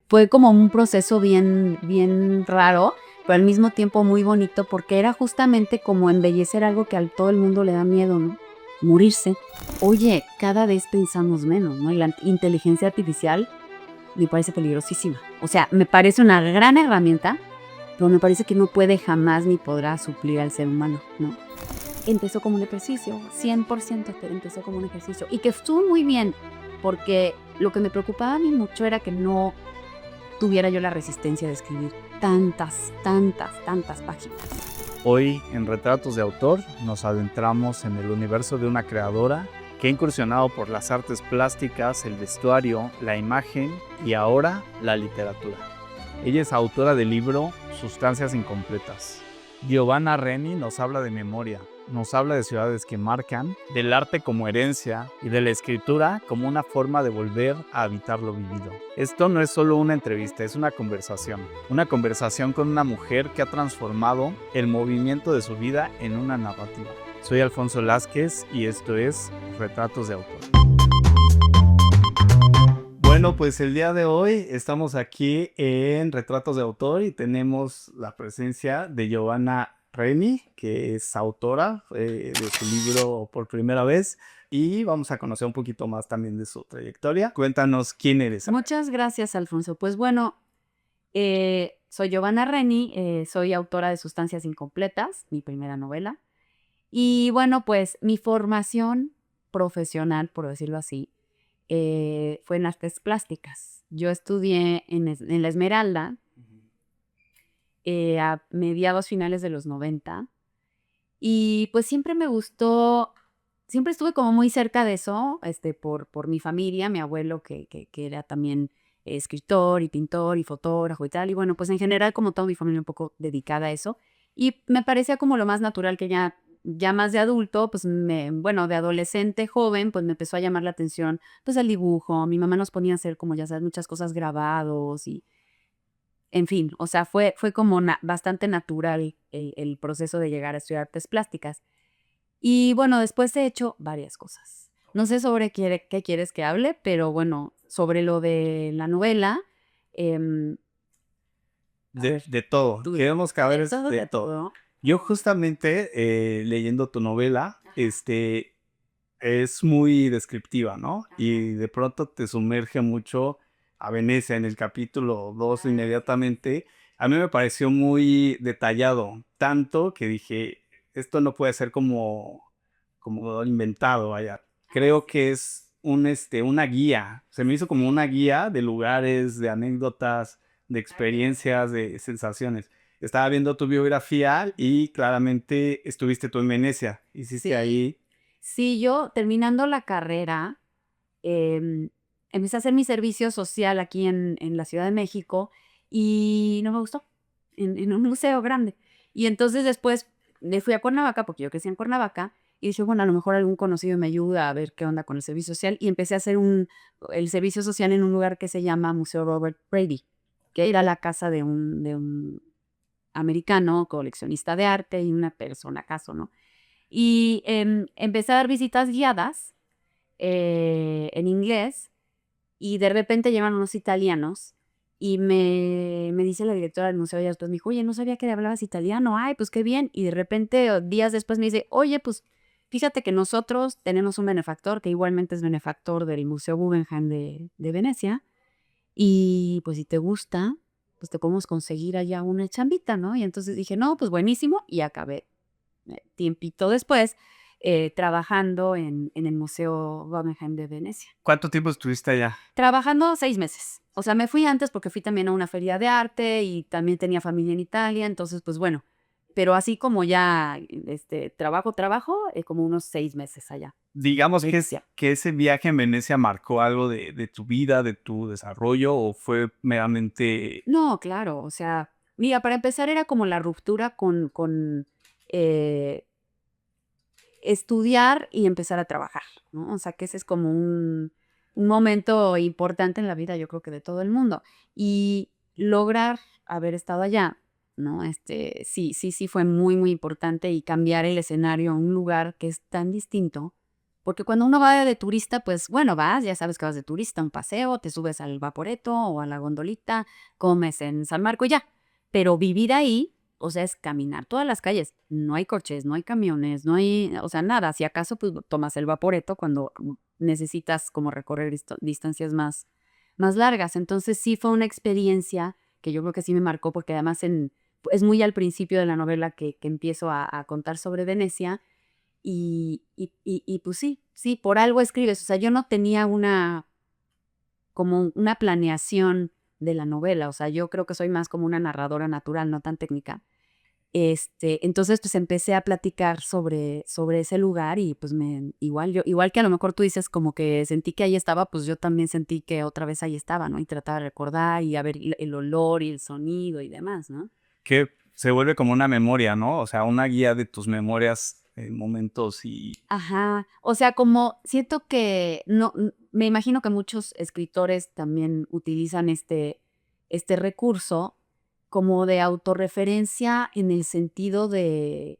fue como un proceso bien raro, pero al mismo tiempo muy bonito, porque era justamente como embellecer algo que a todo el mundo le da miedo, ¿no? Morirse. Oye, cada vez pensamos menos, ¿no? Y la inteligencia artificial me parece peligrosísima. O sea, me parece una gran herramienta, pero me parece que no puede jamás ni podrá suplir al ser humano, ¿no? Empezó como un ejercicio, 100% empezó como un ejercicio. Y que estuvo muy bien, porque lo que me preocupaba a mí mucho era que no tuviera yo la resistencia de escribir tantas páginas. Hoy, en Retratos de Autor, nos adentramos en el universo de una creadora que ha incursionado por las artes plásticas, el vestuario, la imagen y ahora la literatura. Ella es autora del libro Sustancias Incompletas. Giovanna Reni nos habla de memoria, nos habla de ciudades que marcan, del arte como herencia y de la escritura como una forma de volver a habitar lo vivido. Esto no es solo una entrevista, es una conversación con una mujer que ha transformado el movimiento de su vida en una narrativa. Soy Alfonso Lázquez y esto es Retratos de Autor. Bueno, pues el día de hoy estamos aquí en Retratos de Autor y tenemos la presencia de Giovanna Reni, que es autora de su libro Por Primera Vez, y vamos a conocer un poquito más también de su trayectoria. Cuéntanos quién eres. Muchas gracias, Alfonso. Pues bueno, soy Giovanna Reni, soy autora de Sustancias Incompletas, mi primera novela. Y bueno, pues mi formación profesional, por decirlo así, fue en artes plásticas. Yo estudié en la Esmeralda a mediados finales de los 90 y pues siempre me gustó, siempre estuve como muy cerca de eso, por mi familia, mi abuelo que era también escritor y pintor y fotógrafo y tal, y bueno, pues en general como toda mi familia un poco dedicada a eso, y me parecía como lo más natural que ya más de adulto, pues bueno, de adolescente, joven, pues me empezó a llamar la atención, pues el dibujo, mi mamá nos ponía a hacer como ya sabes, muchas cosas grabados y en fin, o sea, fue como bastante natural el proceso de llegar a estudiar artes plásticas. Y bueno, después he hecho varias cosas. No sé sobre qué quieres que hable, pero bueno, sobre lo de la novela. em, De todo, tú- queremos caber todo, de todo. Yo justamente leyendo tu novela, es muy descriptiva, ¿no? Y de pronto te sumerge mucho a Venecia en el capítulo 2 inmediatamente. A mí me pareció muy detallado, tanto que dije, esto no puede ser como inventado, vaya. Creo que es una guía. Se me hizo como una guía de lugares, de anécdotas, de experiencias, de sensaciones. Estaba viendo tu biografía y claramente estuviste tú en Venecia. Hiciste Sí. ahí. Sí, yo terminando la carrera, em, empecé a hacer mi servicio social aquí en la Ciudad de México y no me gustó, en un museo grande. Y entonces después me fui a Cuernavaca, porque yo crecí en Cuernavaca, y dije, bueno, a lo mejor algún conocido me ayuda a ver qué onda con el servicio social. Y empecé a hacer el servicio social en un lugar que se llama Museo Robert Brady, que era la casa de un americano, coleccionista de arte y una persona acaso, ¿no? Y empecé a dar visitas guiadas en inglés y de repente llegan unos italianos y me dice la directora del Museo de Bellas Artes, me dijo, oye, no sabía que hablabas italiano, ay, pues qué bien. Y de repente, días después me dice, oye, pues fíjate que nosotros tenemos un benefactor que igualmente es benefactor del Museo Guggenheim de Venecia y pues si te gusta, pues te podemos conseguir allá una chambita, ¿no? Y entonces dije, no, pues buenísimo y acabé tiempito después trabajando en el Museo Guggenheim de Venecia. ¿Cuánto tiempo estuviste allá? Trabajando 6 meses. O sea, me fui antes porque fui también a una feria de arte y también tenía familia en Italia, entonces, pues bueno, pero así como ya, trabajo, como unos 6 meses allá. Digamos Venecia. que ese viaje en Venecia marcó algo de tu vida, de tu desarrollo, o fue meramente. No, claro, o sea, mira, para empezar era como la ruptura con eh, estudiar y empezar a trabajar, ¿no? O sea, que ese es como un momento importante en la vida, yo creo que de todo el mundo. Y lograr haber estado allá, ¿no? Sí fue muy, muy importante y cambiar el escenario a un lugar que es tan distinto, Porque cuando uno va de turista, pues bueno, vas, ya sabes que vas de turista, un paseo, te subes al Vaporetto o a la gondolita, comes en San Marco y ya. Pero vivir ahí, o sea, es caminar todas las calles. No hay coches, no hay camiones, no hay, o sea, nada. Si acaso, pues tomas el Vaporetto cuando necesitas como recorrer distancias más largas. Entonces sí fue una experiencia que yo creo que sí me marcó porque además es muy al principio de la novela que empiezo a contar sobre Venecia y pues sí, por algo escribes. O sea, yo no tenía como una planeación de la novela. O sea, yo creo que soy más como una narradora natural, no tan técnica. Entonces, pues empecé a platicar sobre ese lugar y pues igual que a lo mejor tú dices como que sentí que ahí estaba, pues yo también sentí que otra vez ahí estaba, ¿no? Y trataba de recordar y a ver el olor y el sonido y demás, ¿no? Que se vuelve como una memoria, ¿no? O sea, una guía de tus memorias, momentos y Ajá, o sea, como siento que no, me imagino que muchos escritores también utilizan este recurso como de autorreferencia en el sentido del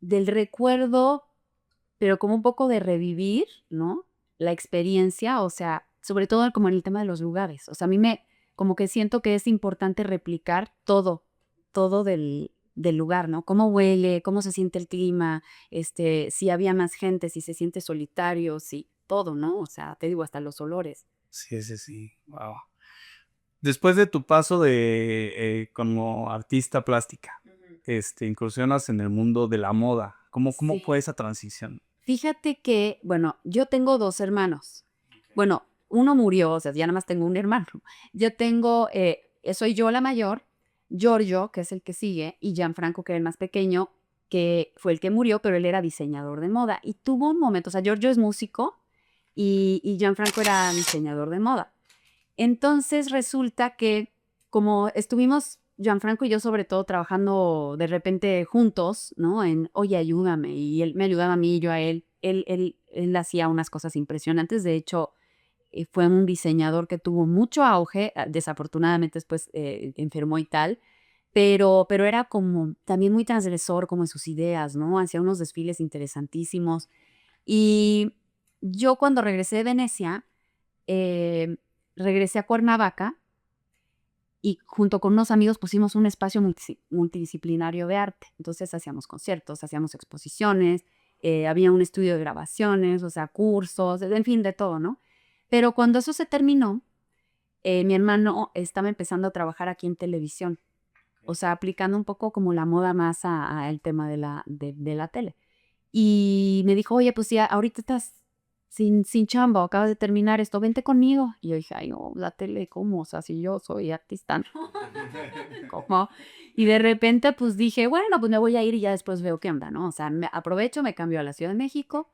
recuerdo, pero como un poco de revivir, ¿no? La experiencia, o sea, sobre todo como en el tema de los lugares. O sea, como que siento que es importante replicar todo del lugar, ¿no? Cómo huele, cómo se siente el clima, si había más gente, si se siente solitario, si todo, ¿no? O sea, te digo, hasta los olores. sí, sí, sí, wow. Después de tu paso de, como artista plástica, Ujú. incursionas en el mundo de la moda. ¿Cómo Sí. fue esa transición? Fíjate que, bueno, yo tengo 2 hermanos. Bueno, uno murió, o sea, ya nada más tengo un hermano. Yo tengo, soy yo la mayor, Giorgio, que es el que sigue, y Gianfranco, que era el más pequeño, que fue el que murió, pero él era diseñador de moda. Y tuvo un momento, o sea, Giorgio es músico y Gianfranco era diseñador de moda. Entonces resulta que como estuvimos Gianfranco y yo sobre todo trabajando de repente juntos, ¿no? Oye, ayúdame. Y él me ayudaba a mí y yo a él. Él hacía unas cosas impresionantes. De hecho, fue un diseñador que tuvo mucho auge. Desafortunadamente después enfermó y tal. Pero era como también muy transgresor como en sus ideas, ¿no? Hacía unos desfiles interesantísimos. Y yo cuando regresé de Venecia, eh, regresé a Cuernavaca y junto con unos amigos pusimos un espacio multidisciplinario de arte. Entonces hacíamos conciertos, hacíamos exposiciones, había un estudio de grabaciones, o sea, cursos, en fin, de todo, ¿no? Pero cuando eso se terminó, mi hermano estaba empezando a trabajar aquí en televisión, o sea, aplicando un poco como la moda más al tema de la tele. Y me dijo, oye, pues ya, ahorita estás sin chamba, acabas de terminar esto, vente conmigo. Y yo dije, ay, no, la tele, ¿cómo? O sea, si yo soy artista, ¿no? ¿Cómo? Y de repente, pues dije, bueno, pues me voy a ir y ya después veo qué onda, ¿no? O sea, aprovecho, me cambio a la Ciudad de México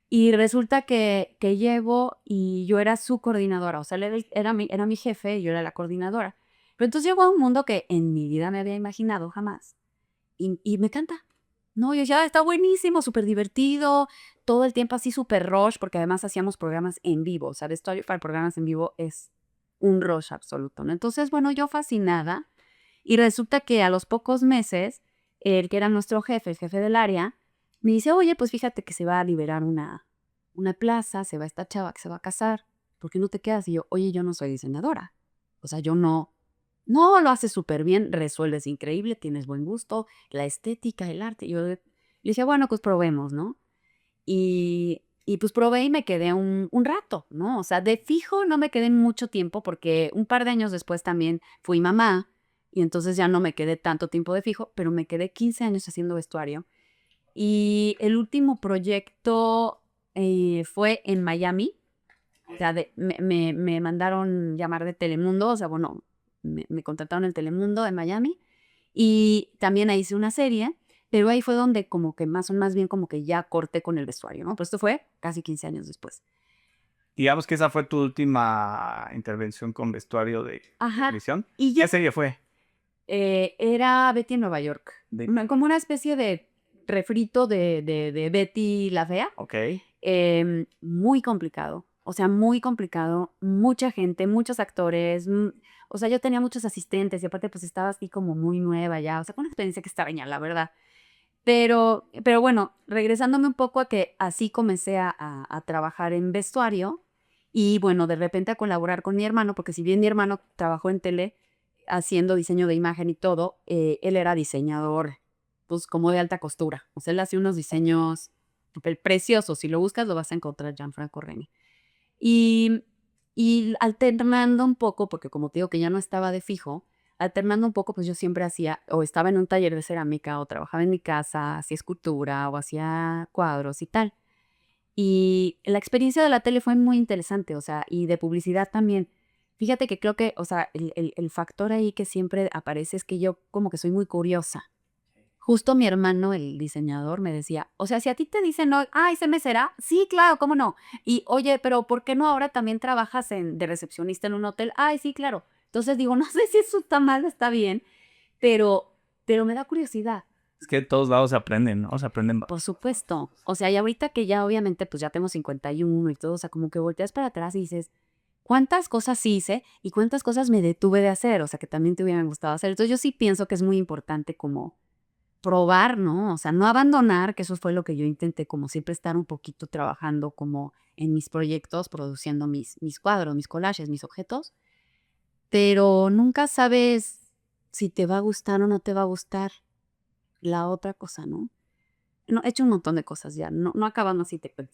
y resulta que llego y yo era su coordinadora, o sea, él era mi jefe y yo era la coordinadora. Pero entonces llegó a un mundo que en mi vida me había imaginado jamás y me encanta. No, yo ya está buenísimo, súper divertido, todo el tiempo así súper rush, porque además hacíamos programas en vivo, o sea, de Storyfy programas en vivo es un rush absoluto, ¿no? Entonces, bueno, yo fascinada, y resulta que a los pocos meses, el que era nuestro jefe, el jefe del área, me dice, oye, pues fíjate que se va a liberar una plaza, se va esta chava que se va a casar, ¿por qué no te quedas? Y yo, oye, yo no soy diseñadora, o sea, yo no, lo haces súper bien, resuelves increíble, tienes buen gusto, la estética, el arte. Yo le decía, bueno, pues probemos, ¿no? Y pues probé y me quedé un rato, ¿no? O sea, de fijo no me quedé mucho tiempo porque un par de años después también fui mamá y entonces ya no me quedé tanto tiempo de fijo, pero me quedé 15 años haciendo vestuario. Y el último proyecto fue en Miami. O sea, me mandaron llamar de Telemundo, o sea, bueno, me contrataron en Telemundo en Miami y también ahí hice una serie, pero ahí fue donde como que más bien como que ya corté con el vestuario, ¿no? Pero esto fue casi 15 años después. Digamos que esa fue tu última intervención con vestuario de Ajá. televisión. Y ¿Qué ya serie fue? era Betty en Nueva York. De Como una especie de refrito de Betty la Fea. okey. Muy complicado, o sea, muy complicado, mucha gente, muchos actores, o sea, yo tenía muchos asistentes y aparte pues estaba así como muy nueva ya, o sea, con una experiencia que extraña, la verdad. Pero bueno, regresándome un poco a que así comencé a trabajar en vestuario y bueno, de repente a colaborar con mi hermano, porque si bien mi hermano trabajó en tele haciendo diseño de imagen y todo, él era diseñador, pues como de alta costura. O sea, él hacía unos diseños preciosos. Si lo buscas, lo vas a encontrar, Gianfranco Reni. Y, y alternando un poco, porque como te digo que ya no estaba de fijo, alternando un poco, pues yo siempre hacía, o estaba en un taller de cerámica, o trabajaba en mi casa, hacía escultura, o hacía cuadros y tal. Y la experiencia de la tele fue muy interesante, o sea, y de publicidad también. Fíjate que creo que, o sea, el factor ahí que siempre aparece es que yo como que soy muy curiosa. Justo mi hermano, el diseñador, me decía, o sea, si a ti te dicen, no, ay, ¿se me será? Sí, claro, ¿cómo no? Y, oye, pero ¿por qué no ahora también trabajas de recepcionista en un hotel? Ay, sí, claro. Entonces digo, no sé si eso está mal o está bien, pero, pero me da curiosidad. Es que de todos lados se aprenden, ¿no? Se aprenden. Por supuesto. O sea, y ahorita que ya obviamente pues ya tengo 51 y todo, o sea, como que volteas para atrás y dices, ¿cuántas cosas hice y cuántas cosas me detuve de hacer? O sea, que también te hubieran gustado hacer. Entonces yo sí pienso que es muy importante como probar, ¿no? O sea, no abandonar, que eso fue lo que yo intenté, como siempre estar un poquito trabajando como en mis proyectos, produciendo mis cuadros, mis collages, mis objetos, pero nunca sabes si te va a gustar o no te va a gustar la otra cosa, ¿no? No, he hecho un montón de cosas ya, no acabando así te cuento.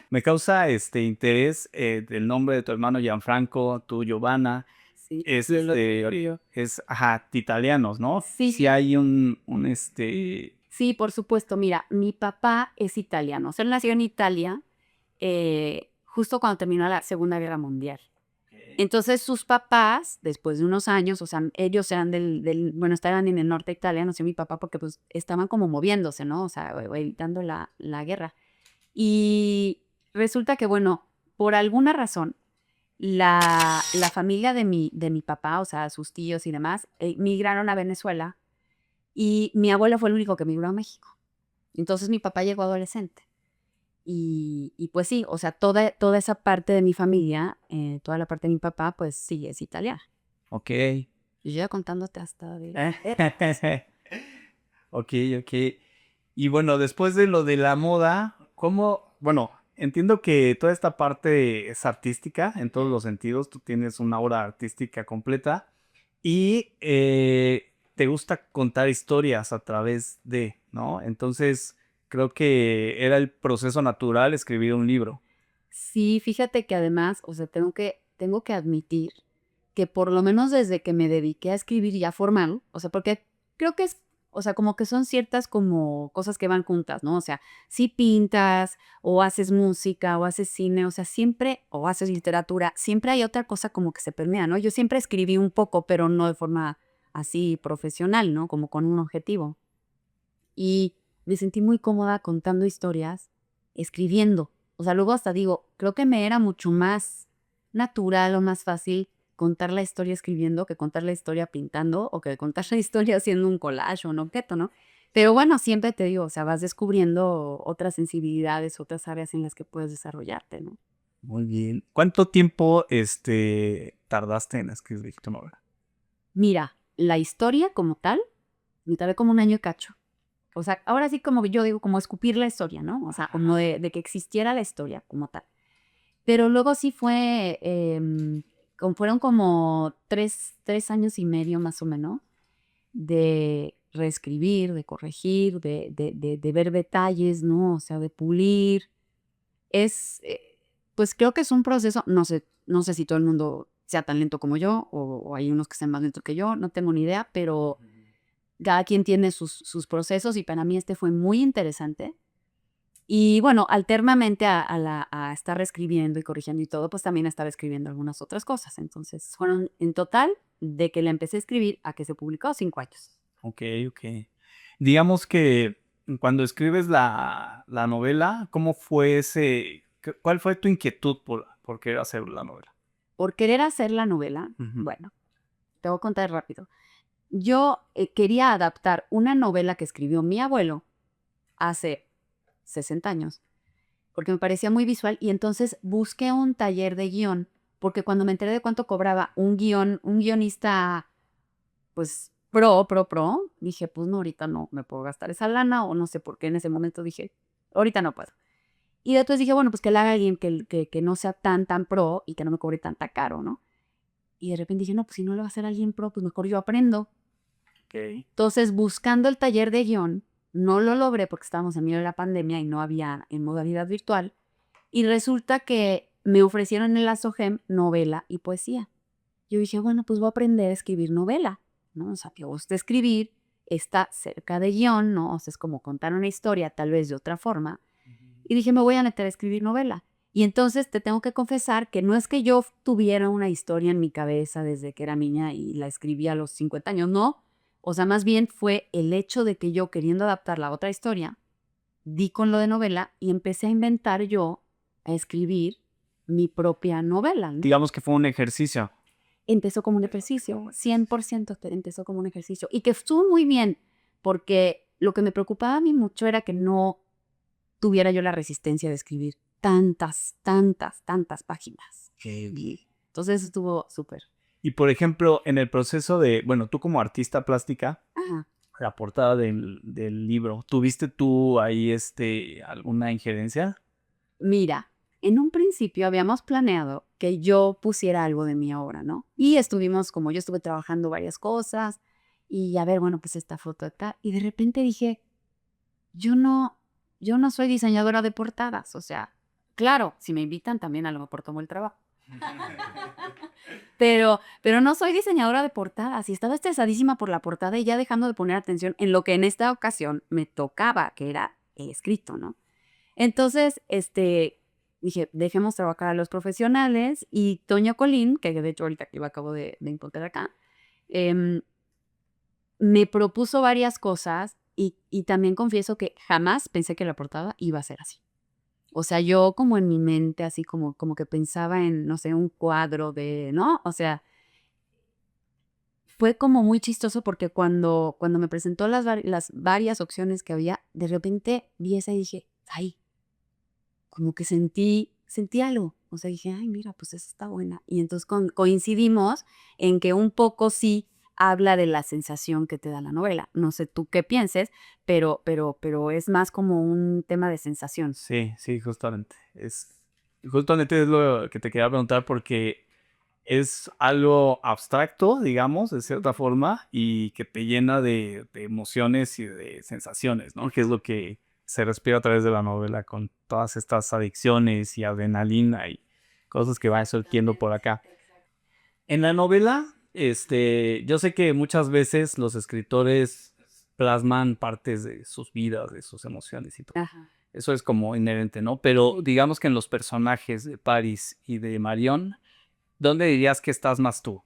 Me causa interés el nombre de tu hermano Gianfranco, tú Giovanna. Sí, Ajá, italianos, ¿no? sí, Sí hay sí, por supuesto. Mira, mi papá es italiano. O sea, él nació en Italia justo cuando terminó la Segunda Guerra Mundial. Entonces sus papás, después de unos años, o sea, ellos eran bueno, estaban en el norte de Italia, nació mi papá porque pues estaban como moviéndose, ¿no? O sea, o evitando la guerra. Y resulta que, bueno, por alguna razón, la familia de mi papá, o sea, sus tíos y demás, migraron a Venezuela y mi abuelo fue el único que migró a México. Entonces mi papá llegó adolescente. Y pues sí, o sea, toda esa parte de mi familia, toda la parte de mi papá, pues sí, es italiana. Ok. Yo ya contándote hasta de... Ok, ok. Y bueno, después de lo de la moda, ¿cómo? Bueno, entiendo que toda esta parte es artística en todos los sentidos. Tú tienes una obra artística completa y te gusta contar historias a través de, ¿no? Entonces, creo que era el proceso natural escribir un libro. Sí, fíjate que además, o sea, tengo que admitir que por lo menos desde que me dediqué a escribir ya formal, o sea, porque creo que es, o sea, como que son ciertas como cosas que van juntas, ¿no? O sea, si pintas o haces música o haces cine, o sea, siempre, o haces literatura, siempre hay otra cosa como que se permea, ¿no? Yo siempre escribí un poco, pero no de forma así profesional, ¿no? Como con un objetivo. Y me sentí muy cómoda contando historias, escribiendo. O sea, luego hasta digo, creo que me era mucho más natural o más fácil contar la historia escribiendo que contar la historia pintando o que contar la historia haciendo un collage o un objeto, ¿no? Pero bueno, siempre te digo, o sea, vas descubriendo otras sensibilidades, otras áreas en las que puedes desarrollarte, ¿no? Muy bien. ¿Cuánto tiempo tardaste en escribir tu novela? Mira, la historia como tal, me tardé como un año y cacho. O sea, ahora sí como yo digo, como escupir la historia, ¿no? O sea, como de que existiera la historia como tal. Pero luego sí fue, fueron como 3 años y medio más o menos de reescribir, de corregir, de ver detalles, ¿no? O sea, de pulir. Es, pues creo que es un proceso, no sé si todo el mundo sea tan lento como yo o hay unos que sean más lentos que yo, no tengo ni idea, pero cada quien tiene sus procesos y para mí este fue muy interesante. Y bueno, alternamente a estar escribiendo y corrigiendo y todo, pues también estaba escribiendo algunas otras cosas. Entonces, fueron en total, de que la empecé a escribir a que se publicó, 5 años. Ok, ok. Digamos que cuando escribes la novela, ¿cómo fue cuál fue tu inquietud por querer hacer la novela? Por querer hacer la novela, Ujú. bueno, te voy a contar rápido. Yo quería adaptar una novela que escribió mi abuelo hace 60 años, porque me parecía muy visual y entonces busqué un taller de guión, porque cuando me enteré de cuánto cobraba un guionista, pues pro, dije, pues no, ahorita no me puedo gastar esa lana, o no sé por qué en ese momento dije, ahorita no puedo. Y después dije, bueno, pues que la haga alguien que no sea tan pro y que no me cobre tanta caro, ¿no? Y de repente dije, no, pues si no lo va a hacer alguien pro, pues mejor yo aprendo. Ok. Entonces, buscando el taller de guión, no lo logré porque estábamos en medio de la pandemia y no había en modalidad virtual. Y resulta que me ofrecieron en la SOGEM novela y poesía. Yo dije, bueno, pues voy a aprender a escribir novela, ¿no? O sea, que gusta escribir, está cerca de guión, ¿no? O sea, es como contar una historia, tal vez de otra forma. Y dije, me voy a meter a escribir novela. Y entonces te tengo que confesar que no es que yo tuviera una historia en mi cabeza desde que era niña y la escribí a los 50 años, no. O sea, más bien fue el hecho de que yo, queriendo adaptar la otra historia, di con lo de novela y empecé a inventar yo, a escribir mi propia novela, ¿no? Digamos que fue un ejercicio. Empezó como un ejercicio, 100% empezó como un ejercicio. Y que estuvo muy bien, porque lo que me preocupaba a mí mucho era que no tuviera yo la resistencia de escribir tantas páginas. Ok. Entonces estuvo súper. Y por ejemplo, en el proceso de, bueno, tú como artista plástica, Ajá. la portada del libro, ¿tuviste tú ahí alguna injerencia? Mira, en un principio habíamos planeado que yo pusiera algo de mi obra, ¿no? Y estuvimos, como yo estuve trabajando varias cosas, y a ver, bueno, pues esta foto acá, y de repente dije, yo no, yo no soy diseñadora de portadas, o sea, claro, si me invitan también a lo mejor tomo el trabajo. Pero no soy diseñadora de portadas y estaba estresadísima por la portada y ya dejando de poner atención en lo que en esta ocasión me tocaba, que era el escrito, ¿no? Entonces, dije, dejemos trabajar a los profesionales y Toño Colín, que de hecho ahorita que lo acabo de encontrar acá, em, me propuso varias cosas y también confieso que jamás pensé que la portada iba a ser así. O sea, yo como en mi mente, así como que pensaba en, no sé, un cuadro de, ¿no? O sea, fue como muy chistoso porque cuando me presentó las varias opciones que había, de repente vi esa y dije, ay, como que sentí algo. O sea, dije, ay, mira, pues esa está buena. Y entonces coincidimos en que un poco sí habla de la sensación que te da la novela. No sé tú qué pienses, pero es más como un tema de sensación. Sí, sí, justamente es lo que te quería preguntar porque es algo abstracto, digamos, de cierta forma, y que te llena de emociones y de sensaciones, ¿no? Que es lo que se respira a través de la novela con todas estas adicciones y adrenalina y cosas que van surgiendo por acá. En la novela, yo sé que muchas veces los escritores plasman partes de sus vidas, de sus emociones y todo. Ajá. Eso es como inherente, ¿no? Pero digamos que en los personajes de Paris y de Marion, ¿dónde dirías que estás más tú?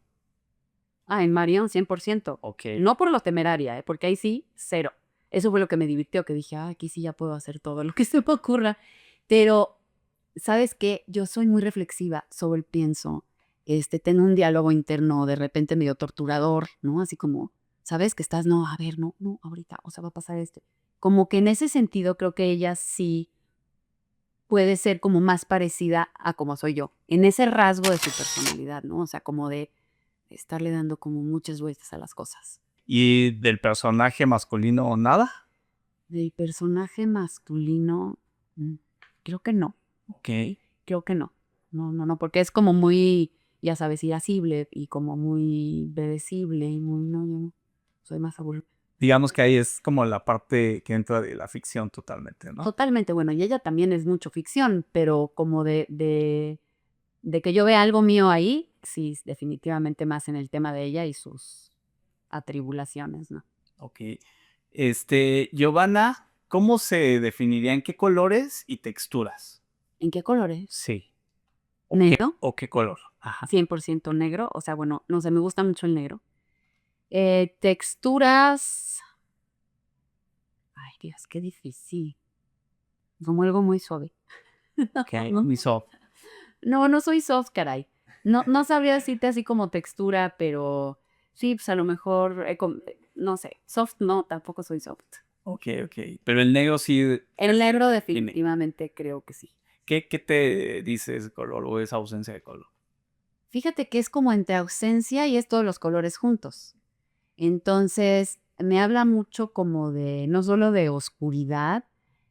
Ah, en Marion, 100%. Ok. No por lo temeraria, porque ahí sí, cero. Eso fue lo que me divirtió, que dije, aquí sí ya puedo hacer todo lo que se me ocurra. Pero, ¿sabes qué? Yo soy muy reflexiva sobre el pienso. Tengo un diálogo interno de repente medio torturador, ¿no? Así como, ¿sabes? Que estás, no, a ver, no, ahorita, o sea, va a pasar Como que en ese sentido creo que ella sí puede ser como más parecida a como soy yo, en ese rasgo de su personalidad, ¿no? O sea, como de estarle dando como muchas vueltas a las cosas. ¿Y del personaje masculino nada? Del personaje masculino, mm, creo que no, Ok. creo que no. No, porque es como muy, ya sabes, irascible y como muy predecible y muy, no, yo no, soy más aburrida. Digamos que ahí es como la parte que entra de la ficción totalmente, ¿no? Totalmente, bueno, y ella también es mucho ficción, pero como de que yo vea algo mío ahí, sí, definitivamente más en el tema de ella y sus atribulaciones, ¿no? Ok. Giovanna, ¿cómo se definiría en qué colores y texturas? ¿En qué colores? Sí. Negro, ¿O qué color? Ajá. 100% negro, o sea, bueno, no sé, me gusta mucho el negro. Texturas, ay Dios, qué difícil, como algo muy suave. Ok, muy soft. No soy soft, caray. No sabría decirte así como textura, pero sí, pues a lo mejor, no sé, soft no, tampoco soy soft. Ok, ok. Pero el negro sí El negro tiene. definitivamente creo que sí. ¿Qué te dice ese color o esa ausencia de color? Fíjate que es como entre ausencia y es todos los colores juntos. Entonces, me habla mucho como de, no solo de oscuridad,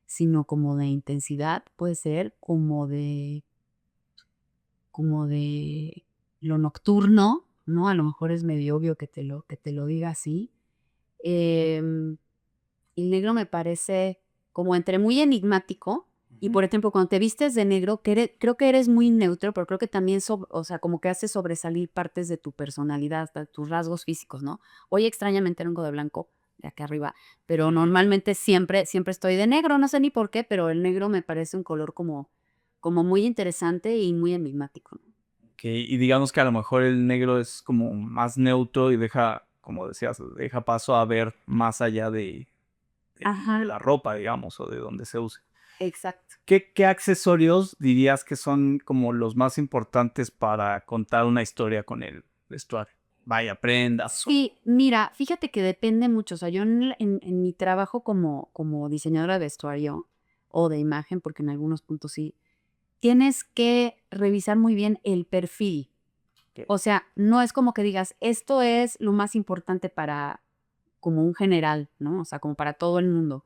sino como de intensidad, puede ser, como de lo nocturno, ¿no? A lo mejor es medio obvio que te lo diga así. Em, el negro me parece como entre muy enigmático y, por ejemplo, cuando te vistes de negro, creo que eres muy neutro, pero creo que también, o sea, como que hace sobresalir partes de tu personalidad, hasta tus rasgos físicos, ¿no? Hoy extrañamente vengo de blanco, de acá arriba, pero normalmente siempre estoy de negro, no sé ni por qué, pero el negro me parece un color como muy interesante y muy enigmático, ¿no? Y digamos que a lo mejor el negro es como más neutro y deja, como decías, deja paso a ver más allá de Ajá, la ropa, digamos, o de donde se use. exacto. ¿Qué accesorios dirías que son como los más importantes para contar una historia con el vestuario? Vaya, prendas. Sí, mira, fíjate que depende mucho, o sea, yo en mi trabajo como diseñadora de vestuario o de imagen, porque en algunos puntos sí, tienes que revisar muy bien el perfil. Ok. O sea, no es como que digas, esto es lo más importante para como un general, ¿no? O sea, como para todo el mundo.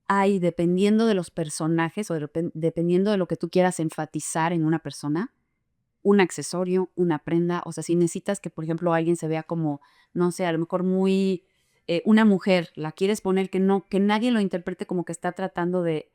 Hay, dependiendo de los personajes o dependiendo de lo que tú quieras enfatizar en una persona, un accesorio, una prenda, o sea, si necesitas que, por ejemplo, alguien se vea como, no sé, a lo mejor muy, una mujer, la quieres poner que nadie lo interprete como que está tratando de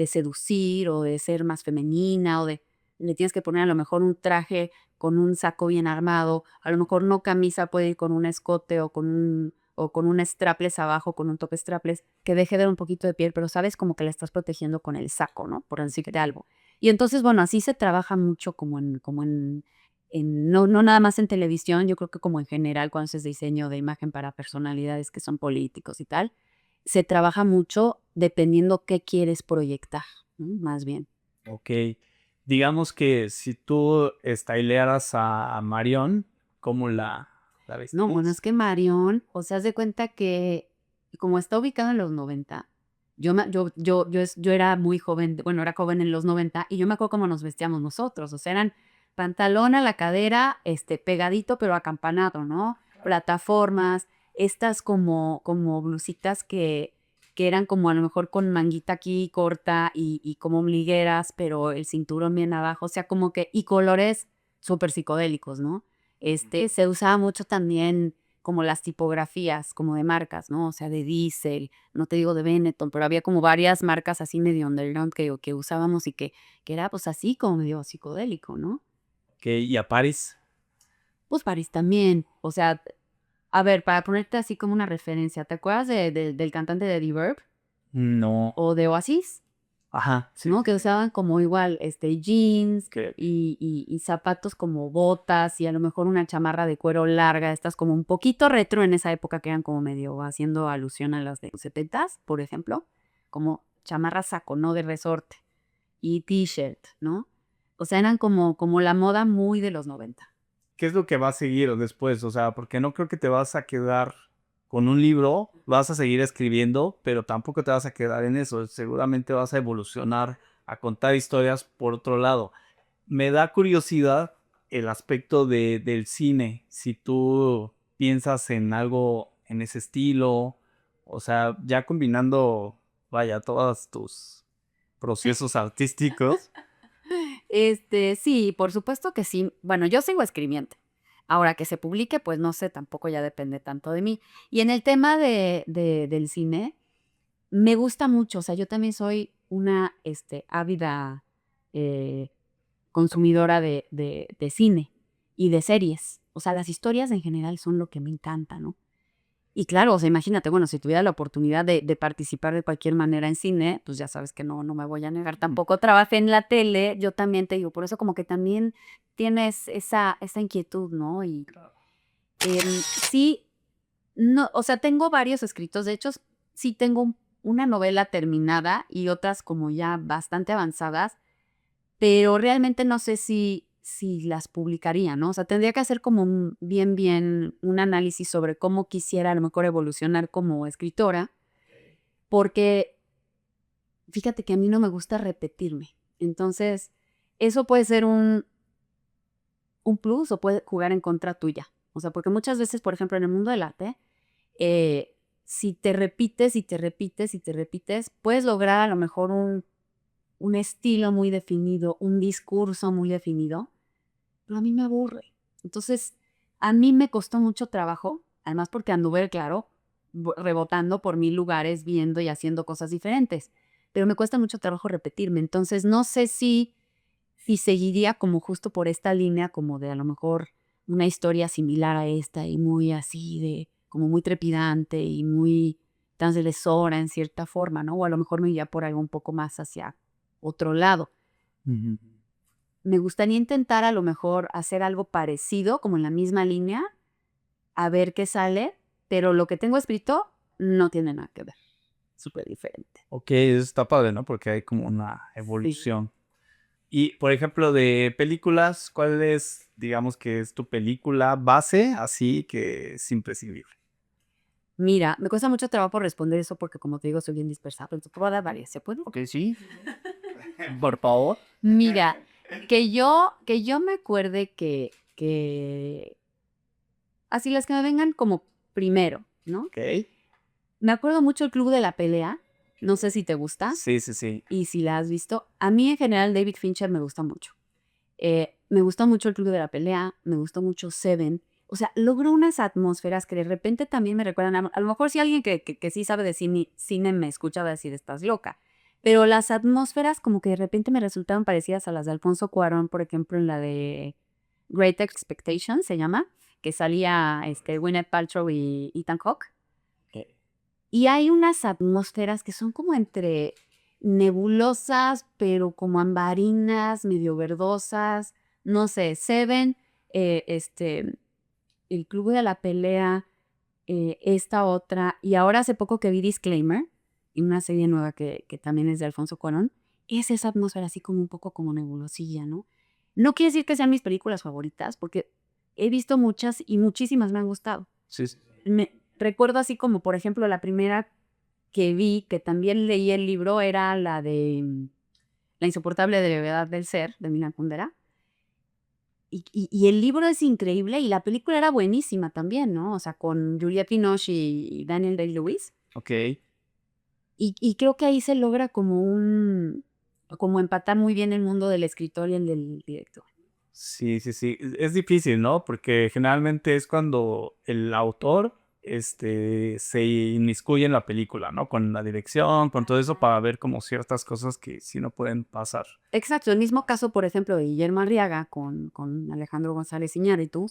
seducir o de ser más femenina le tienes que poner a lo mejor un traje con un saco bien armado, a lo mejor no camisa, puede ir con un escote o con un strapless abajo, con un top strapless, que deje ver un poquito de piel, pero sabes como que la estás protegiendo con el saco, ¿no? Por decirte algo. Y entonces, bueno, así se trabaja mucho no nada más en televisión, yo creo que como en general cuando haces diseño de imagen para personalidades que son políticos y tal, se trabaja mucho dependiendo qué quieres proyectar, ¿no? Más bien. Ok. Digamos que si tú stylearas a Marion, ¿cómo la No, bueno, vestirías? es que Marión, o sea, haz de cuenta que como está ubicado en los 90, yo era muy joven, bueno, era joven en los 90 y yo me acuerdo cómo nos vestíamos nosotros, o sea, eran pantalón a la cadera, pegadito pero acampanado, ¿no? Plataformas, estas como blusitas que eran como a lo mejor con manguita aquí corta y como ombligueras, pero el cinturón bien abajo, o sea, como que, y colores súper psicodélicos, ¿no? Se usaba mucho también como las tipografías, como de marcas, ¿no? O sea, de Diesel, no te digo de Benetton, pero había como varias marcas así medio underground que usábamos y que era pues así como medio psicodélico, ¿no? Ok, ¿y a Paris? Pues París también, o sea, a ver, para ponerte así como una referencia, ¿te acuerdas del cantante de The No. o de Oasis? Ajá, sí, ¿No? sí, Que sí. usaban como igual, jeans Ok. y zapatos como botas y a lo mejor una chamarra de cuero larga, estas como un poquito retro en esa época que eran como medio haciendo alusión a las de los 70s, por ejemplo, como chamarra saco, ¿no? De resorte y t-shirt, ¿no? O sea, eran como la moda muy de los 90. ¿Qué es lo que va a seguir después? O sea, porque no creo que te vas a quedar con un libro, vas a seguir escribiendo, pero tampoco te vas a quedar en eso. Seguramente vas a evolucionar a contar historias por otro lado. Me da curiosidad el aspecto del cine, si tú piensas en algo en ese estilo, o sea, ya combinando, vaya, todos tus procesos artísticos. Sí, por supuesto que sí. Bueno, yo sigo escribiendo. Ahora que se publique, pues no sé, tampoco ya depende tanto de mí. Y en el tema del cine, me gusta mucho, o sea, yo también soy una, ávida, eh, consumidora de cine y de series. O sea, las historias en general son lo que me encanta, ¿no? Y claro, o sea, imagínate, bueno, si tuviera la oportunidad de participar de cualquier manera en cine, pues ya sabes que no me voy a negar. Tampoco trabajé en la tele, yo también te digo, por eso como que también tienes esa inquietud, ¿no? Y sí, no, o sea, tengo varios escritos, de hecho, sí tengo una novela terminada y otras como ya bastante avanzadas, pero realmente no sé si las publicaría, ¿no? O sea, tendría que hacer como bien un análisis sobre cómo quisiera a lo mejor evolucionar como escritora, porque fíjate que a mí no me gusta repetirme. Entonces, eso puede ser un plus o puede jugar en contra tuya. O sea, porque muchas veces, por ejemplo, en el mundo del arte, si te repites y te repites y te repites, puedes lograr a lo mejor un estilo muy definido, un discurso muy definido, pero a mí me aburre. Entonces, a mí me costó mucho trabajo, además porque anduve, claro, rebotando por 1000 lugares, viendo y haciendo cosas diferentes, pero me cuesta mucho trabajo repetirme. Entonces, no sé si seguiría como justo por esta línea, como de a lo mejor una historia similar a esta y muy así de, como muy trepidante y muy transgresora en cierta forma, ¿no? O a lo mejor me iría por algo un poco más hacia otro lado. Ujú. Me gustaría intentar a lo mejor hacer algo parecido, como en la misma línea, a ver qué sale, pero lo que tengo escrito no tiene nada que ver. Súper diferente. Ok, eso está padre, ¿no? Porque hay como una Sí. evolución. Y, por ejemplo, de películas, ¿cuál es, digamos que es tu película base, así que es imprescindible? Mira, me cuesta mucho trabajo responder eso porque, como te digo, soy bien dispersada, pero te puedo dar varias, ¿se puede? Ok, sí. Por favor. Mira, que yo me acuerde que así las que me vengan como primero, ¿no? Ok. Me acuerdo mucho el Club de la Pelea, no sé si te gusta Sí, sí, sí. y si la has visto. A mí en general David Fincher me gusta mucho. Me gustó mucho el Club de la Pelea, me gustó mucho Seven. O sea, logró unas atmósferas que de repente también me recuerdan, a lo mejor si alguien que sí sabe de cine me escucha va a decir, estás loca. Pero las atmósferas como que de repente me resultaban parecidas a las de Alfonso Cuarón, por ejemplo, en la de Great Expectations, se llama, que salía Gwyneth Paltrow y Ethan Hawke. Ok. Y hay unas atmósferas que son como entre nebulosas, pero como ambarinas, medio verdosas. No sé, Seven, el Club de la Pelea, esta otra. Y ahora hace poco que vi Disclaimer, y una serie nueva que también es de Alfonso Cuarón, es esa atmósfera así como un poco como nebulosilla, ¿no? No quiere decir que sean mis películas favoritas, porque he visto muchas y muchísimas me han gustado. Sí, sí. Me recuerdo así como, por ejemplo, la primera que vi, que también leí el libro, era la de La insoportable brevedad del ser, de Milan Kundera. Y el libro es increíble y la película era buenísima también, ¿no? O sea, con Juliette Binoche y Daniel Day-Lewis. Ok. Y creo que ahí se logra como empatar muy bien el mundo del escritor y el del director. Sí, sí, sí. Es difícil, ¿no? Porque generalmente es cuando el autor, se inmiscuye en la película, ¿no? Con la dirección, con todo eso, para ver como ciertas cosas que sí no pueden pasar. Exacto, el mismo caso, por ejemplo, de Guillermo Arriaga con Alejandro González Iñárritu,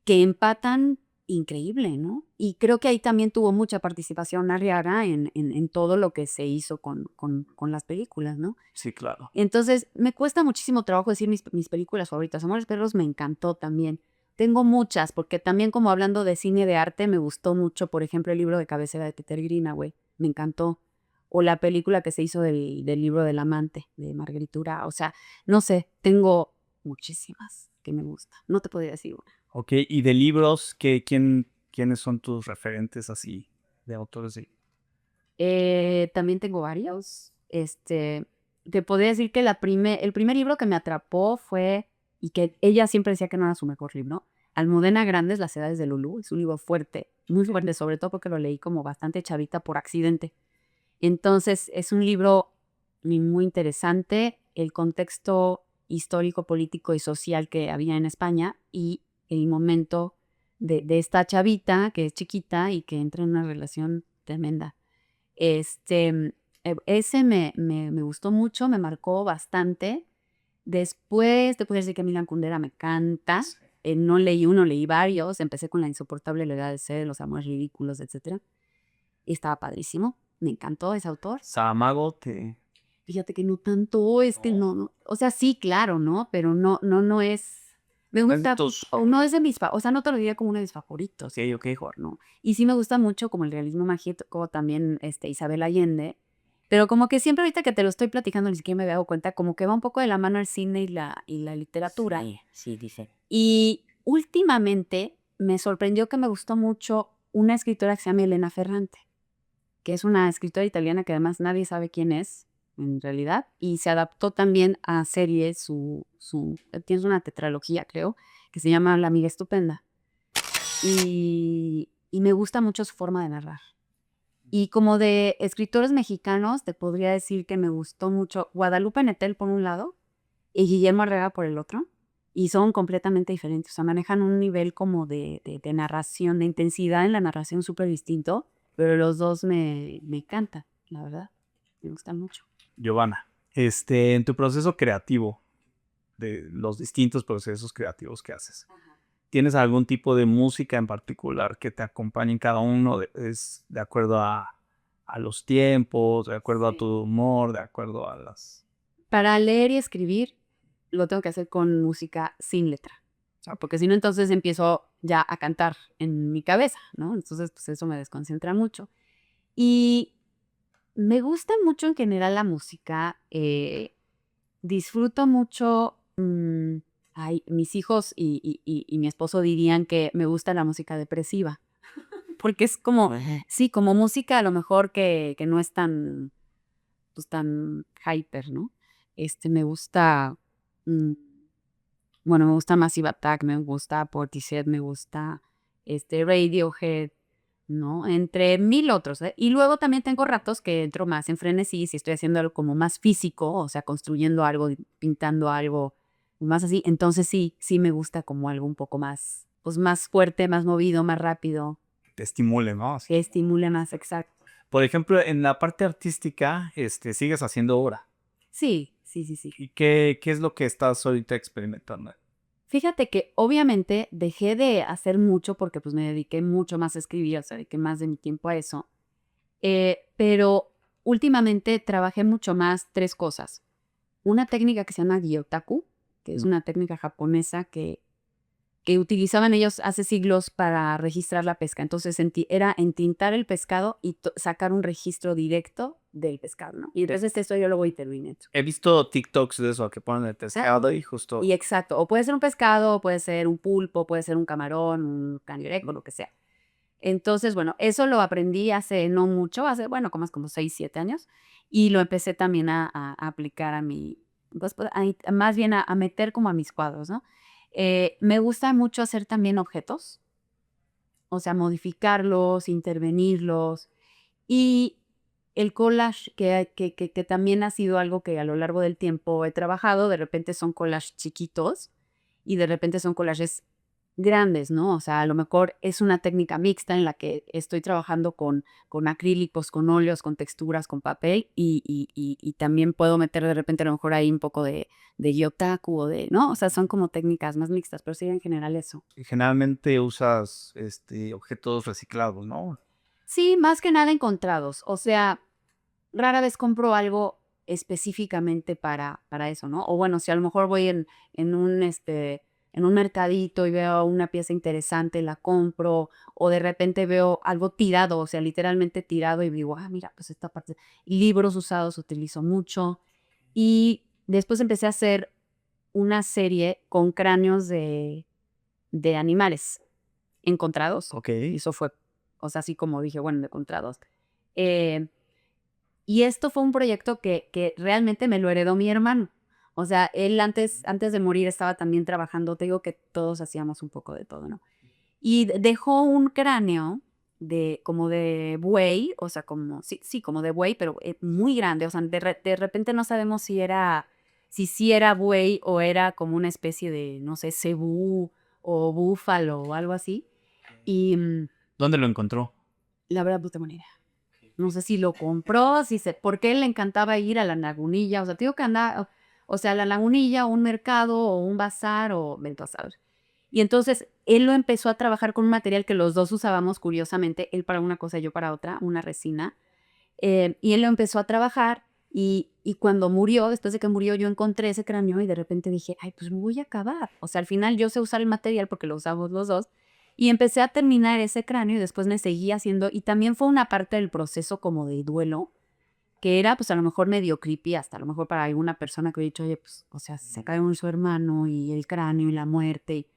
que empatan increíble, ¿no? Y creo que ahí también tuvo mucha participación Arriaga en todo lo que se hizo con las películas, ¿no? Sí, claro. Entonces, me cuesta muchísimo trabajo decir mis películas favoritas. Amores Perros me encantó también. Tengo muchas, porque también como hablando de cine de arte, me gustó mucho, por ejemplo, el libro de cabecera de Peter Greenaway, me encantó. O la película que se hizo del libro del amante, de Marguerite Duras. O sea, no sé, tengo muchísimas que me gustan. No te podría decir una. Ok, y de libros, ¿quiénes son tus referentes así de autores? También tengo varios. Te podría decir que el primer libro que me atrapó fue, y que ella siempre decía que no era su mejor libro, Almudena Grandes, Las Edades de Lulú. Es un libro fuerte, muy fuerte, sobre todo porque lo leí como bastante chavita por accidente. Entonces, es un libro muy interesante, el contexto histórico, político y social que había en España y el momento de esta chavita que es chiquita y que entra en una relación tremenda. Ese me gustó mucho, me marcó bastante. Después te puedo decir que Milan Kundera me encanta. No leí uno, leí varios. Empecé con La insoportable levedad de ser, Los amores ridículos, etcétera. Y estaba padrísimo. Me encantó ese autor. Saramago, Fíjate que no tanto, es que no. O sea, sí, claro, ¿no? Pero no es. Me ¿no es de gusta, tus? o no es de mis, o sea, no te lo diría como uno de mis favoritos, Ok, ok. mejor, ¿no? Y sí me gusta mucho como el realismo mágico, también Isabel Allende, pero como que siempre ahorita que te lo estoy platicando ni siquiera me había dado cuenta, como que va un poco de la mano el cine y la literatura. Sí, dice. Y últimamente me sorprendió que me gustó mucho una escritora que se llama Elena Ferrante, que es una escritora italiana que además nadie sabe quién es en realidad, y se adaptó también a series, tiene una tetralogía, creo, que se llama La amiga estupenda. y me gusta mucho su forma de narrar. Y como de escritores mexicanos, te podría decir que me gustó mucho Guadalupe Nettel por un lado y Guillermo Arriaga por el otro. Y son completamente diferentes. O sea, manejan un nivel como de narración, de intensidad en la narración súper distinto, pero los dos me encantan, la verdad. Me gustan mucho. Giovanna, en tu proceso creativo, de los distintos procesos creativos que haces, ¿tienes algún tipo de música en particular que te acompañe en cada uno? ¿Es de acuerdo a los tiempos, de acuerdo a tu Sí. humor, de acuerdo a las... Para leer y escribir, lo tengo que hacer con música sin letra. O sea, porque si no, entonces empiezo ya a cantar en mi cabeza, ¿no? Entonces, pues eso me desconcentra mucho. Y me gusta mucho en general la música. Disfruto mucho. Ay, mis hijos y mi esposo dirían que me gusta la música depresiva. Porque es como, sí, como música a lo mejor que no es tan, pues tan hyper, ¿no? Me gusta, mm, bueno, me gusta Massive Attack, me gusta Portishead, me gusta Radiohead, ¿no? Entre mil otros, ¿eh? Y luego también tengo ratos que entro más en frenesí, si estoy haciendo algo como más físico, o sea, construyendo algo, pintando algo, más así. Entonces sí me gusta como algo un poco más, pues más fuerte, más movido, más rápido, te estimule, ¿no? Así. que estimule más, exacto. Por ejemplo, en la parte artística, sigues haciendo obra. Sí. ¿Y qué es lo que estás ahorita experimentando? Fíjate que obviamente dejé de hacer mucho porque pues me dediqué mucho más a escribir, o sea, dediqué más de mi tiempo a eso. Pero últimamente trabajé mucho más 3 cosas. Una técnica que se llama Gyotaku, que es una técnica japonesa que utilizaban ellos hace siglos para registrar la pesca. Entonces era entintar el pescado y sacar un registro directo del pescado, ¿no? Y entonces esto yo lo voy interviniendo. He visto TikToks de eso, que ponen el pescado y justo... Y exacto, o puede ser un pescado, o puede ser un pulpo, puede ser un camarón, un cangrejo, lo que sea. Entonces, bueno, eso lo aprendí hace no mucho, hace, bueno, como 6, 7 años, y lo empecé también a aplicar a mi, pues, más bien a meter como a mis cuadros, ¿no? Me gusta mucho hacer también objetos, o sea, modificarlos, intervenirlos, y el collage, que también ha sido algo que a lo largo del tiempo he trabajado, de repente son collages chiquitos y de repente son collages grandes, ¿no? O sea, a lo mejor es una técnica mixta en la que estoy trabajando con acrílicos, con óleos, con texturas, con papel y también puedo meter de repente a lo mejor ahí un poco de gyotaku o de, ¿no? O sea, son como técnicas más mixtas, pero sí en general eso. Generalmente usas objetos reciclados, ¿no? Sí, más que nada encontrados. O sea, rara vez compro algo específicamente para eso, ¿no? O bueno, si a lo mejor voy en en un mercadito y veo una pieza interesante, la compro, o de repente veo algo tirado, o sea, literalmente tirado y digo, mira, pues esta parte. Libros usados utilizo mucho. Y después empecé a hacer una serie con cráneos de animales encontrados. Ok. Y eso fue, o sea, así como dije, bueno, encontrados. Eh, y esto fue un proyecto que realmente me lo heredó mi hermano. O sea, él antes de morir estaba también trabajando, te digo que todos hacíamos un poco de todo, ¿no? Y dejó un cráneo como de buey, o sea, como, sí, como de buey, pero muy grande. O sea, de repente no sabemos si sí era buey o era como una especie de, no sé, cebú o búfalo o algo así. Y ¿Dónde lo encontró? la verdad no tengo ni idea. No sé si lo compró, porque él le encantaba ir a la Lagunilla, o sea, te digo que andaba, o sea, la Lagunilla, o un mercado, o un bazar, o vete a saber. Y entonces él lo empezó a trabajar con un material que los dos usábamos, curiosamente, él para una cosa y yo para otra, una resina. Y él lo empezó a trabajar y cuando murió, después de que murió, yo encontré ese cráneo y de repente dije, ay, pues me voy a acabar. O sea, al final yo sé usar el material porque lo usamos los dos. Y empecé a terminar ese cráneo y después me seguí haciendo, y también fue una parte del proceso como de duelo, que era pues a lo mejor medio creepy, hasta a lo mejor para alguna persona que hubiera dicho, oye, pues, o sea, se cae su hermano y el cráneo y la muerte. Y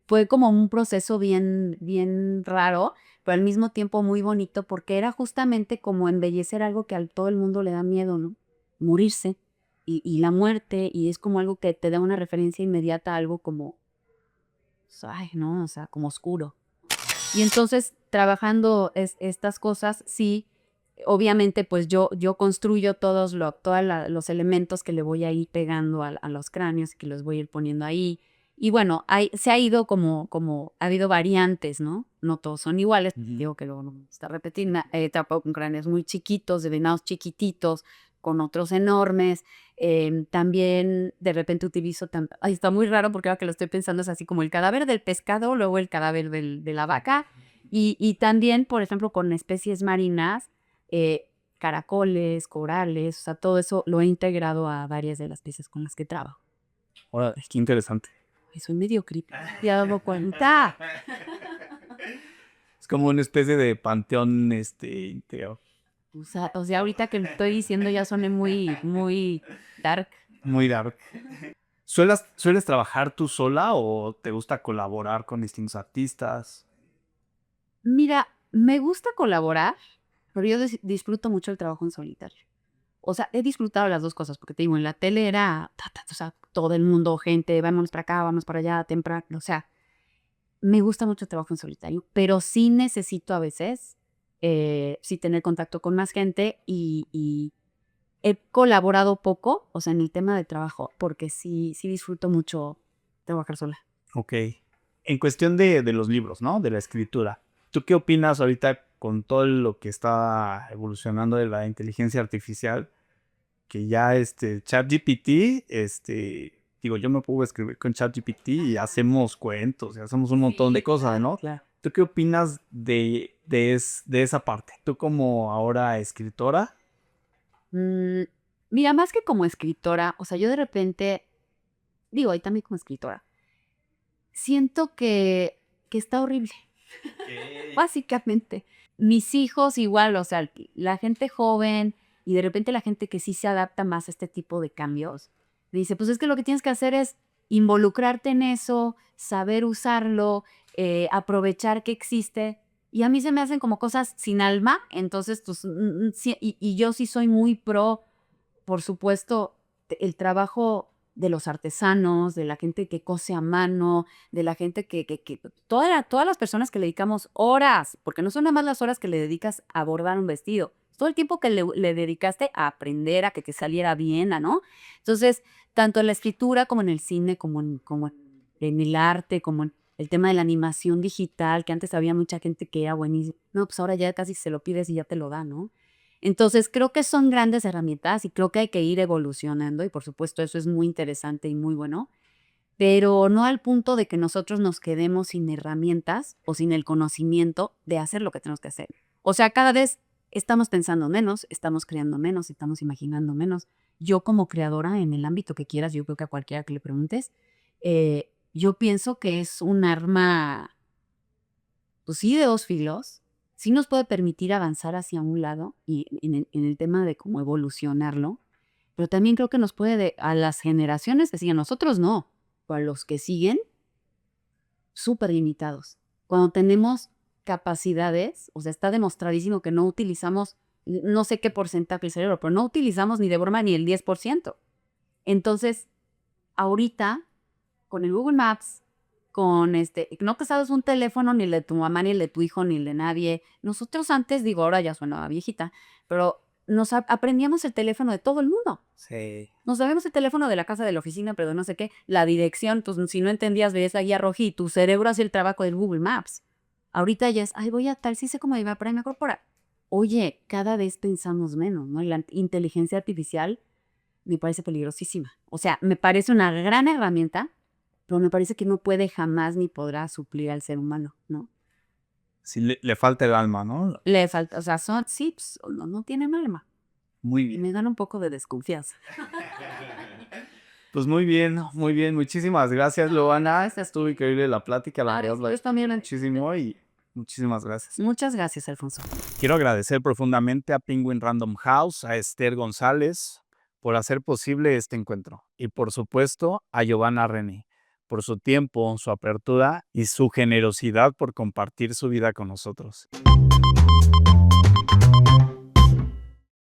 fue como un proceso bien raro, pero al mismo tiempo muy bonito, porque era justamente como embellecer algo que a todo el mundo le da miedo, ¿no? Morirse y la muerte, y es como algo que te da una referencia inmediata a algo como, ay, ¿no? O sea, como oscuro. Y entonces, trabajando estas cosas, sí, obviamente, pues yo construyo todos los elementos que le voy a ir pegando a los cráneos y que los voy a ir poniendo ahí. Y bueno, se ha ido ha habido variantes, ¿no? No todos son iguales. Digo que luego no me gusta repetir. He trabajado con cráneos muy chiquitos, de venados chiquititos, con otros enormes. También de repente utilizo, ay, está muy raro porque ahora que lo estoy pensando es así como el cadáver del pescado, luego el cadáver de la vaca. Y también, por ejemplo, con especies marinas, caracoles, corales, o sea, todo eso lo he integrado a varias de las piezas con las que trabajo. Ahora, qué interesante. Ay, soy medio creepy, ya dado cuenta. Es como una especie de panteón interior. O sea, ahorita que lo estoy diciendo ya soné muy dark. Muy dark. ¿Sueles trabajar tú sola o te gusta colaborar con distintos artistas? Mira, me gusta colaborar, pero yo disfruto mucho el trabajo en solitario. O sea, he disfrutado las dos cosas, porque te digo, en la tele era, o sea, todo el mundo, gente, vámonos para acá, vamos para allá, temprano, o sea, me gusta mucho el trabajo en solitario, pero sí necesito a veces, sí tener contacto con más gente y he colaborado poco, o sea, en el tema de trabajo, porque sí disfruto mucho trabajar sola. Ok. En cuestión de los libros, ¿no? De la escritura. ¿Tú qué opinas ahorita con todo lo que está evolucionando de la inteligencia artificial? Que ya ChatGPT, digo, yo me puedo escribir con ChatGPT y hacemos cuentos y hacemos un montón de cosas, ¿no? Claro. ¿Tú qué opinas de esa parte? Tú como ahora escritora. Mira, más que como escritora, o sea, yo de repente, digo, y también como escritora, siento que está horrible, básicamente. Mis hijos igual, o sea, la gente joven y de repente la gente que sí se adapta más a este tipo de cambios, me dice, pues es que lo que tienes que hacer es involucrarte en eso, saber usarlo, aprovechar que existe. Y a mí se me hacen como cosas sin alma, entonces, pues, y yo sí soy muy pro, por supuesto, el trabajo de los artesanos, de la gente que cose a mano, de la gente todas las personas que le dedicamos horas, porque no son nada más las horas que le dedicas a bordar un vestido, es todo el tiempo que le dedicaste a aprender, a que te saliera bien, ¿no? Entonces, tanto en la escritura como en el cine, como en el arte, como en el tema de la animación digital, que antes había mucha gente que era buenísima. No, pues ahora ya casi se lo pides y ya te lo da, ¿no? Entonces, creo que son grandes herramientas y creo que hay que ir evolucionando y por supuesto eso es muy interesante y muy bueno, pero no al punto de que nosotros nos quedemos sin herramientas o sin el conocimiento de hacer lo que tenemos que hacer. O sea, cada vez estamos pensando menos, estamos creando menos, estamos imaginando menos. Yo como creadora, en el ámbito que quieras, yo creo que a cualquiera que le preguntes, yo pienso que es un arma, pues sí, de dos filos, sí nos puede permitir avanzar hacia un lado y en el tema de cómo evolucionarlo, pero también creo que nos puede, a las generaciones que siguen, nosotros no, pero a los que siguen, súper limitados. Cuando tenemos capacidades, o sea, está demostradísimo que no utilizamos, no sé qué porcentaje del cerebro, pero no utilizamos ni de broma ni el 10%. Entonces, ahorita, con el Google Maps, no te sabes un teléfono ni el de tu mamá, ni el de tu hijo, ni el de nadie. Nosotros antes, digo, ahora ya suena viejita, pero aprendíamos el teléfono de todo el mundo. Sí. Nos sabemos el teléfono de la casa, de la oficina, pero de no sé qué, la dirección, pues si no entendías, veías la guía roja y tu cerebro hacía el trabajo del Google Maps. Ahorita ya es, ay, voy a tal, sí sé cómo iba, pero ahí me corpora. Oye, cada vez pensamos menos, ¿no? Y la inteligencia artificial me parece peligrosísima. O sea, me parece una gran herramienta, pero me parece que no puede jamás ni podrá suplir al ser humano, ¿no? Sí, le falta el alma, ¿no? Le falta, o sea, sí, pues, no tienen alma. Muy Y bien. me dan un poco de desconfianza. Pues muy bien, muy bien. Muchísimas gracias, Luana. Estuvo increíble la plática, la verdad. Yo también. Muchísimo y muchísimas gracias. Muchas gracias, Alfonso. Quiero agradecer profundamente a Penguin Random House, a Esther González, por hacer posible este encuentro. Y por supuesto, a Giovanna René, por su tiempo, su apertura y su generosidad por compartir su vida con nosotros.